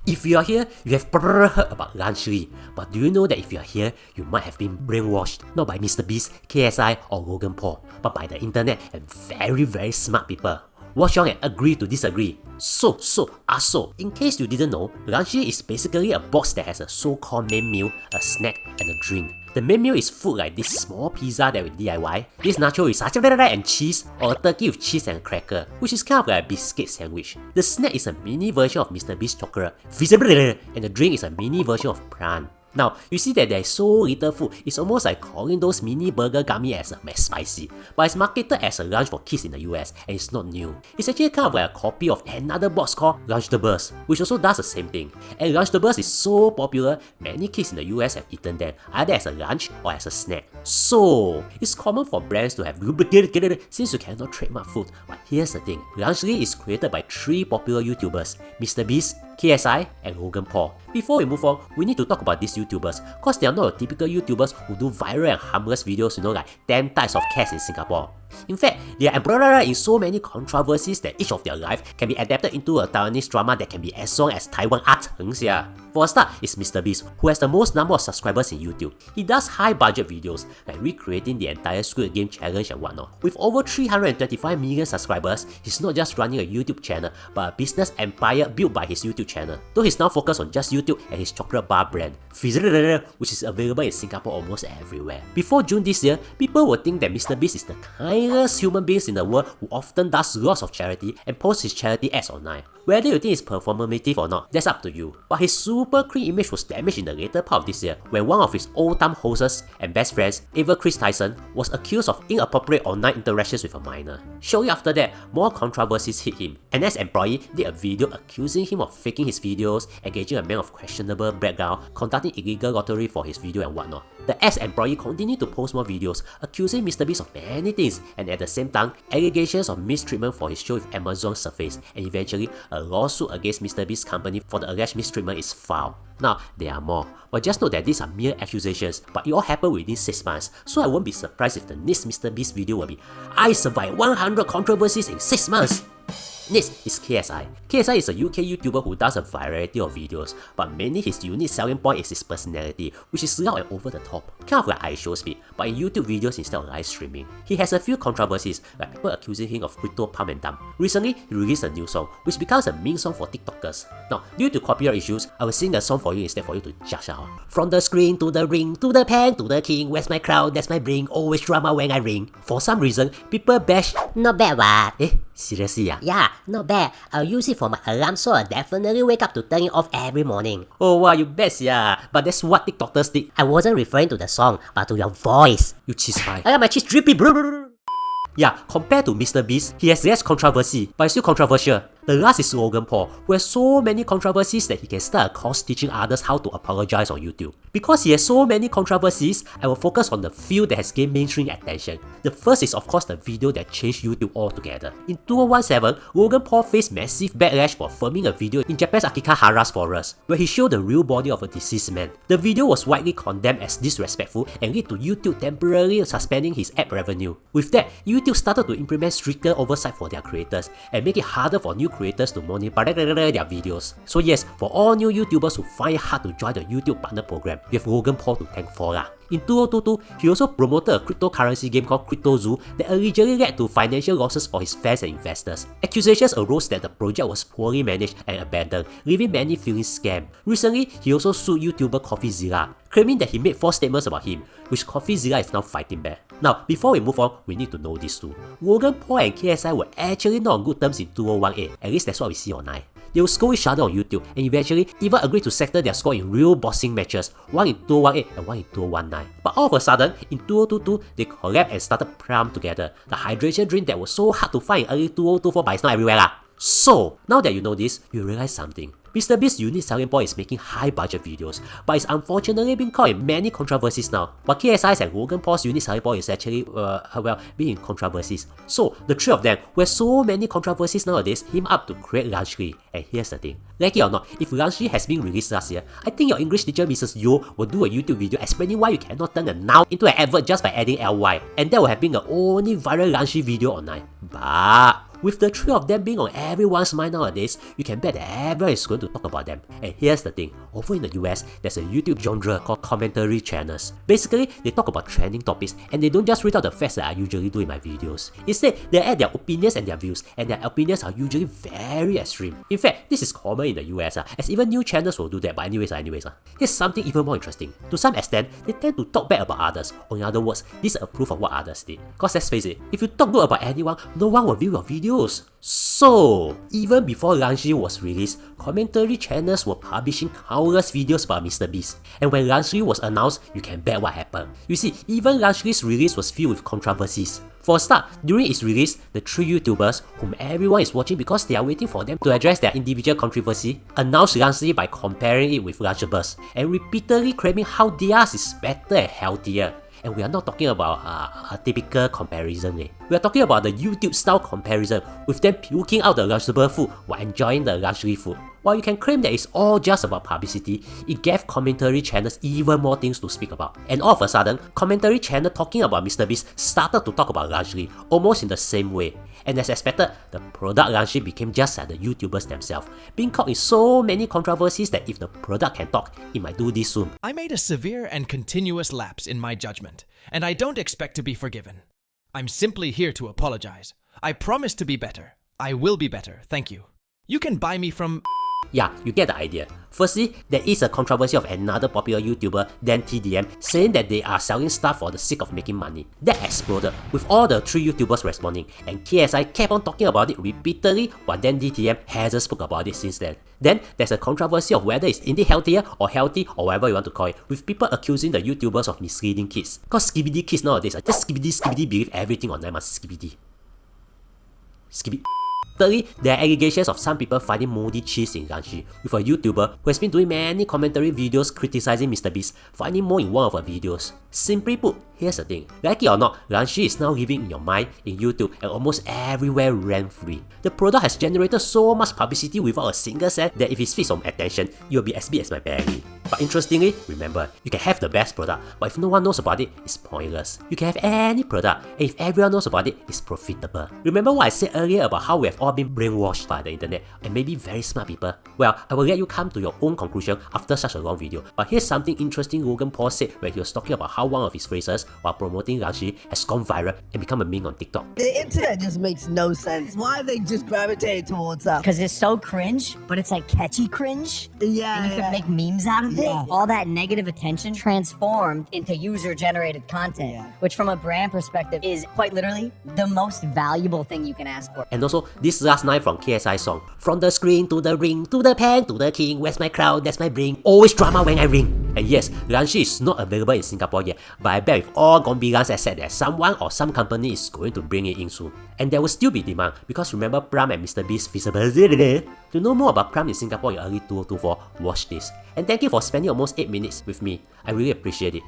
If you are here, you have probably heard about Ranshri, but do you know that if you are here, you might have been brainwashed, not by MrBeast, KSI or Logan Paul, but by the internet and very smart people. Watch on and agree to disagree. So, in case you didn't know, Ranshri is basically a box that has a so-called main meal, a snack, and a drink. The main meal is food like this small pizza that we DIY, this nacho with sriracha and cheese, or a turkey with cheese and a cracker, which is kind of like a biscuit sandwich. The snack is a mini version of MrBeast chocolate, and the drink is a mini version of prawn. Now, you see that there is so little food, it's almost like calling those mini burger gummy as McSpicy, but it's marketed as a lunch for kids in the US and it's not new. It's actually kind of like a copy of another box called Lunchables, which also does the same thing. And Lunchables is so popular, many kids in the US have eaten them, either as a lunch or as a snack. So, it's common for brands to have since you cannot trademark food. But here's the thing, Ranshri is created by 3 popular YouTubers, MrBeast, KSI, and Logan Paul. Before we move on, we need to talk about these YouTubers, cause they are not the typical YouTubers who do viral and harmless videos, like 10 types of cats in Singapore. In fact, they are embroiled in so many controversies that each of their life can be adapted into a Taiwanese drama that can be as long as Taiwan art. For a start, is MrBeast, who has the most number of subscribers in YouTube. He does high budget videos, like recreating the entire Squid Game challenge and whatnot. With over 325 million subscribers, he's not just running a YouTube channel, but a business empire built by his YouTube channel. Though he's now focused on just YouTube and his chocolate bar brand, which is available in Singapore almost everywhere. Before June this year, people would think that MrBeast is the kindest human beings in the world who often does lots of charity and posts his charity ads online. Whether you think it's performative or not, that's up to you. But his super clean image was damaged in the later part of this year when one of his old-time hosts and best friends, Ava Chris Tyson, was accused of inappropriate online interactions with a minor. Shortly after that, more controversies hit him. An ex-employee did a video accusing him of faking his videos, engaging a man of questionable background, conducting illegal lottery for his video and whatnot. The ex-employee continued to post more videos, accusing MrBeast of many things, and at the same time, allegations of mistreatment for his show with Amazon surfaced, and eventually, a lawsuit against MrBeast's company for the alleged mistreatment is filed. Now, there are more, but just note that these are mere accusations, but it all happened within 6 months, so I won't be surprised if the next MrBeast video will be, I survived 100 controversies in 6 months! Next is KSI. KSI is a UK YouTuber who does a variety of videos, but mainly his unique selling point is his personality, which is loud and over the top, kind of like iShow speed, but in YouTube videos instead of live streaming. He has a few controversies, like people accusing him of crypto pump and dump. Recently, he released a new song, which becomes a meme song for TikTokers. Now, due to copyright issues, I will sing the song for you instead for you to judge out. From the screen to the ring, to the pen, to the king, where's my crown, that's my bring, always drama when I ring. For some reason, people bash. Not bad, what? Seriously, yeah? Yeah, not bad. I'll use it for my alarm so I'll definitely wake up to turn it off every morning. Oh wow, you bet, yeah. But that's what TikTokers did. I wasn't referring to the song, but to your voice. You cheese pie. I got my cheese drippy, bro. Yeah, compared to MrBeast, he has less controversy, but it's still controversial. The last is Logan Paul, who has so many controversies that he can start a course teaching others how to apologize on YouTube. Because he has so many controversies, I will focus on the few that has gained mainstream attention. The first is of course the video that changed YouTube altogether. In 2017, Logan Paul faced massive backlash for filming a video in Japan's Akihara's forest, where he showed the real body of a deceased man. The video was widely condemned as disrespectful and led to YouTube temporarily suspending his ad revenue. With that, YouTube started to implement stricter oversight for their creators and make it harder for new creators to monetize their videos. So yes, for all new YouTubers who find it hard to join the YouTube Partner Program, you have Logan Paul to thank for lah. In 2022, he also promoted a cryptocurrency game called Crypto Zoo that allegedly led to financial losses for his fans and investors. Accusations arose that the project was poorly managed and abandoned, leaving many feeling scammed. Recently, he also sued YouTuber CoffeeZilla, claiming that he made false statements about him, which CoffeeZilla is now fighting back. Now, before we move on, we need to know this too. Logan Paul and KSI were actually not on good terms in 2018, at least that's what we see online. They will score each other on YouTube and eventually even agreed to settle their score in real boxing matches, one in 2018 and one in 2019. But all of a sudden, in 2022, they collabed and started Plum together, the hydration drink that was so hard to find in early 2024 but it's not everywhere lah. So, now that you know this, you realize something. MrBeast's unique selling point is making high-budget videos, but it's unfortunately been caught in many controversies now. But KSI's and Logan Paul's unique selling point is actually, being in controversies. So, the three of them, who have so many controversies nowadays, team up to create Ranshri. And here's the thing, like it or not, if Ranshri has been released last year, I think your English teacher Mrs. Yo will do a YouTube video explaining why you cannot turn a noun into an advert just by adding ly, and that would have been the only viral Ranshri video online. But With the three of them being on everyone's mind nowadays, you can bet that everyone is going to talk about them. And here's the thing, over in the US, there's a YouTube genre called commentary channels. Basically, they talk about trending topics and they don't just read out the facts that I usually do in my videos. Instead, they add their opinions and their views, and their opinions are usually very extreme. In fact, this is common in the US, as even new channels will do that. But anyways, here's something even more interesting. To some extent, they tend to talk bad about others, or in other words, this is a proof of what others did. Cause let's face it, if you talk good about anyone, no one will view your videos. So, even before Rangshi was released, commentary channels were publishing countless videos about MrBeast. And when Rangshi was announced, you can bet what happened. You see, even Rangshi's release was filled with controversies. For a start, during its release, the three YouTubers, whom everyone is watching because they are waiting for them to address their individual controversy, announced Rangshi by comparing it with Lunchables, and repeatedly claiming how theirs is better and healthier. And we are not talking about a typical comparison. We are talking about the YouTube style comparison, with them puking out the Lunchable food while enjoying the Rangshi food. While you can claim that it's all just about publicity, it gave commentary channels even more things to speak about. And all of a sudden, commentary channel talking about MrBeast started to talk about Rangshi, almost in the same way. And as expected, the product Rangshi became just like the YouTubers themselves, being caught in so many controversies that if the product can talk, it might do this soon. I made a severe and continuous lapse in my judgment, and I don't expect to be forgiven. I'm simply here to apologize. I promise to be better. I will be better, thank you. You can buy me from... Yeah, you get the idea. Firstly, there is a controversy of another popular YouTuber, Dan TDM, saying that they are selling stuff for the sake of making money. That exploded, with all the three YouTubers responding, and KSI kept on talking about it repeatedly, while Dan TDM hasn't spoken about it since then. Then, there's a controversy of whether it's indeed healthier or healthy or whatever you want to call it, with people accusing the YouTubers of misleading kids. Cause skibidi kids nowadays are just skibidi believe everything online must skibidi. Thirdly, there are allegations of some people finding moldy cheese in Rangshi, with a YouTuber who has been doing many commentary videos criticizing MrBeast finding more in one of her videos. Simply put, here's the thing, like it or not, Rangshi is now living in your mind, in YouTube, and almost everywhere rent-free. The product has generated so much publicity without a single cent that if it fits on attention, you'll be as big as my belly. But interestingly, remember, you can have the best product, but if no one knows about it, it's pointless. You can have any product, and if everyone knows about it, it's profitable. Remember what I said earlier about how we have all been brainwashed by the internet, and maybe very smart people? Well, I will let you come to your own conclusion after such a long video, but here's something interesting Logan Paul said when he was talking about how one of his phrases while promoting Rangshi has gone viral and become a meme on TikTok. The internet just makes no sense. Why they just gravitate towards that? Because it's so cringe, but it's like catchy cringe. Yeah, And you can make memes out of it. Yeah. All that negative attention transformed into user-generated content, which from a brand perspective is quite literally the most valuable thing you can ask for. And also, this last line from KSI song, from the screen to the ring, to the pen, to the king, where's my crowd, that's my bring, always drama when I ring. And yes, Rangshi is not available in Singapore yet, but I bet with all Gombilan's asset that someone or some company is going to bring it in soon. And there will still be demand, because remember Pram and MrBeast feasibility. To know more about Pram in Singapore in early 2024, watch this. And thank you for spending almost 8 minutes with me, I really appreciate it.